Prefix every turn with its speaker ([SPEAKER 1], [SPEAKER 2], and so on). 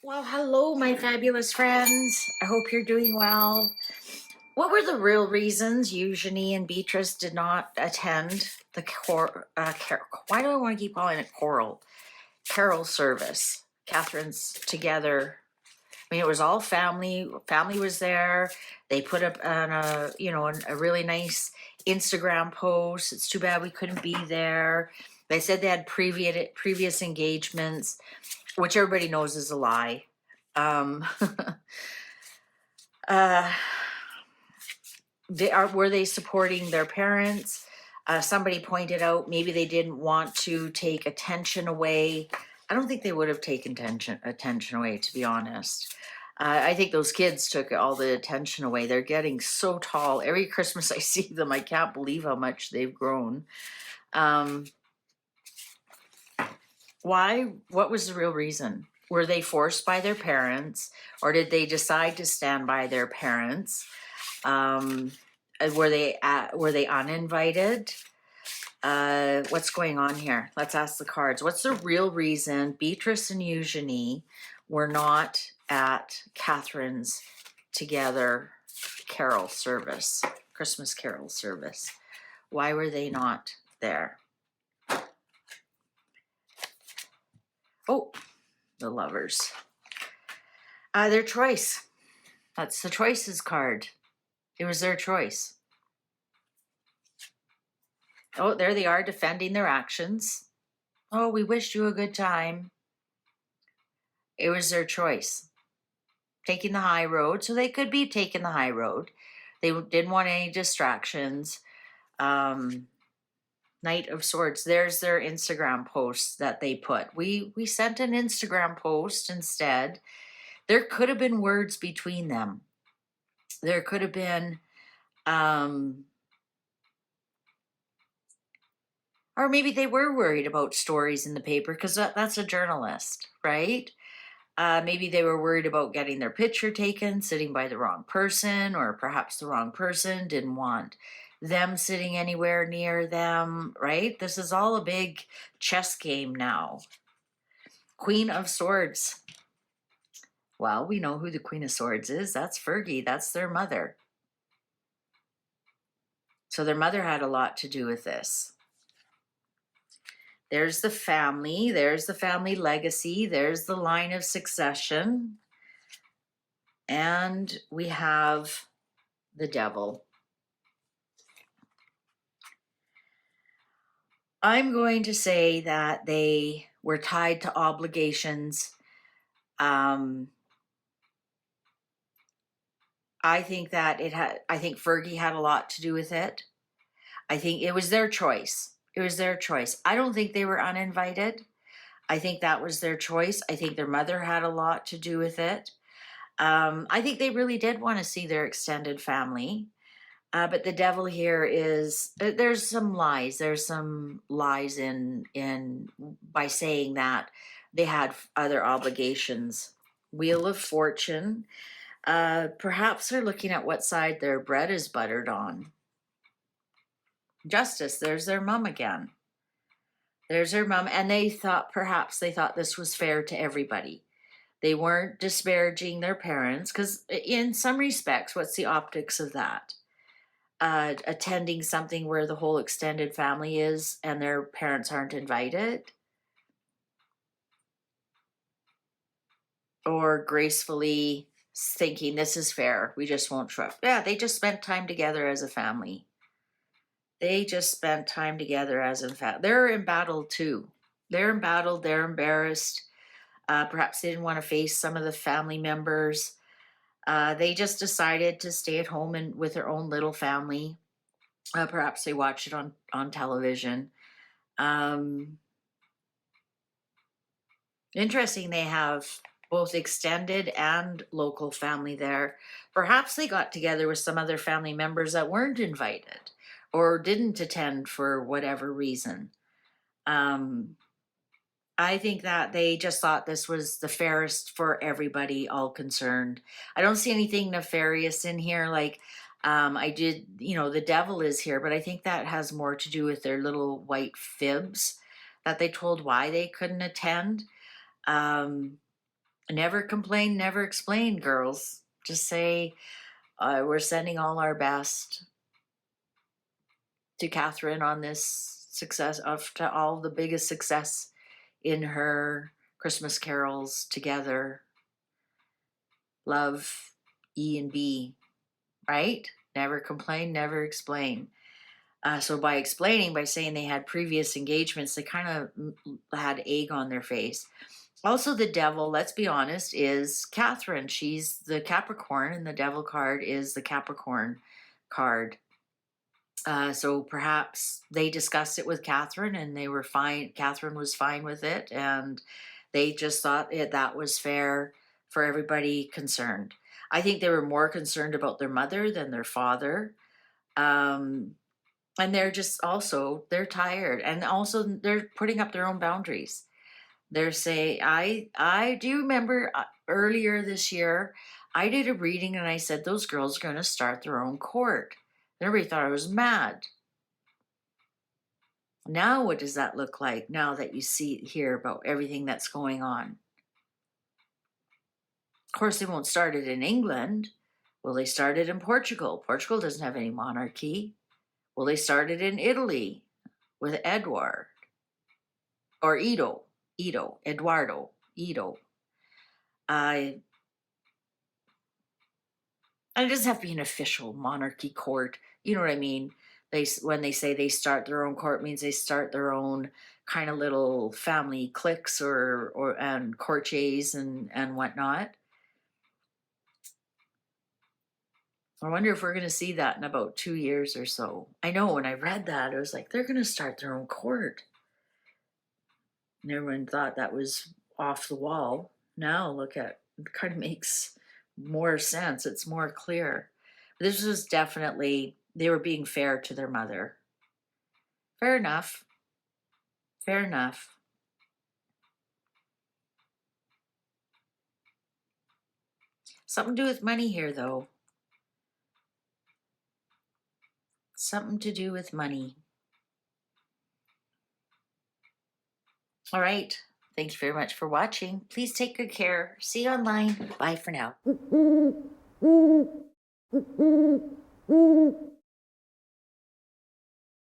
[SPEAKER 1] Well, hello, my fabulous friends. I hope you're doing well. What were the real reasons Eugenie and Beatrice did not attend the why do I want to keep calling it carol service? Catherine's together. I mean, it was all family. Family was there. They put up on a really nice Instagram post. It's too bad we couldn't be there. They said they had previous engagements, which everybody knows is a lie. Um, uh, were they supporting their parents? Somebody pointed out maybe they didn't want to take attention away. I don't think they would have taken attention away, to be honest. I think those kids took all the attention away. They're getting so tall. Every Christmas I see them, I can't believe how much they've grown. Why? What was the real reason? Were they forced by their parents, or did they decide to stand by their parents? Were they uninvited? What's going on here? Let's ask the cards. What's the real reason Beatrice and Eugenie were not at Catherine's together carol service, Christmas carol service? Why were they not there? Oh, the Lovers. Their choice. That's the choices card. It was their choice. Oh, there they are defending their actions. Oh, we wished you a good time. It was their choice. Taking the high road, so they could be taking the high road. They didn't want any distractions. Knight of Swords. There's their Instagram post that they put. We sent an Instagram post instead. There could have been words between them. There could have been, or maybe they were worried about stories in the paper because that's a journalist, right? Maybe they were worried about getting their picture taken, sitting by the wrong person, or perhaps the wrong person didn't want them sitting anywhere near them, right? This is all a big chess game now. Queen of Swords. Well, we know who the Queen of Swords is. That's Fergie. That's their mother. So their mother had a lot to do with this. There's the family. There's the family legacy. There's the line of succession. And we have the Devil. I'm going to say that they were tied to obligations. I think that I think Fergie had a lot to do with it. I think it was their choice. It was their choice. I don't think they were uninvited. I think that was their choice. I think their mother had a lot to do with it. I think they really did want to see their extended family. But the Devil here is, there's some lies. There's some lies in by saying that they had other obligations. Wheel of Fortune. Perhaps they're looking at what side their bread is buttered on. Justice. There's their mom again. There's their mom. And perhaps they thought this was fair to everybody. They weren't disparaging their parents, because in some respects, what's the optics of that? Attending something where the whole extended family is and their parents aren't invited, or gracefully thinking this is fair, we just won't show up. Yeah, they just spent time together as a family. They just spent time together as a family. They're in battle too. They're in battle. They're embarrassed. Perhaps they didn't want to face some of the family members. They just decided to stay at home and with their own little family. Perhaps they watched it on television. Interesting, they have both extended and local family there. Perhaps they got together with some other family members that weren't invited or didn't attend for whatever reason. I think that they just thought this was the fairest for everybody, all concerned. I don't see anything nefarious in here. Like, the Devil is here, but I think that has more to do with their little white fibs that they told why they couldn't attend. Never complain, never explain, girls. Just say, we're sending all our best to Catherine on this success, to all the biggest success in her Christmas carols together. Love, E and B, right? Never complain, never explain. So by explaining, by saying they had previous engagements, they kind of had egg on their face. Also, the devil, let's be honest, is Catherine. She's the Capricorn, and the devil card is the Capricorn card. So perhaps they discussed it with Catherine and they were fine. Catherine was fine with it, and they just thought that was fair for everybody concerned. I think they were more concerned about their mother than their father. And they're just also, they're tired, and also they're putting up their own boundaries. They're saying, I do remember earlier this year, I did a reading and I said, those girls are going to start their own court. Everybody thought I was mad. Now, what does that look like now that you hear about everything that's going on? Of course, they won't start it in England. Will they start it in Portugal? Portugal doesn't have any monarchy. Will they start it in Italy with Edward? Or Eduardo. And it doesn't have to be an official monarchy court. You know what I mean? When they say they start their own court, means they start their own kind of little family cliques and courtiers and whatnot. I wonder if we're going to see that in about 2 years or so. I know when I read that, I was like, they're going to start their own court. And everyone thought that was off the wall. Now look at it, kind of makes more sense. It's more clear. This was definitely, they were being fair to their mother. Fair enough. Fair enough. Something to do with money here, though. Something to do with money. All right. Thank you very much for watching. Please take good care. See you online. Bye for now.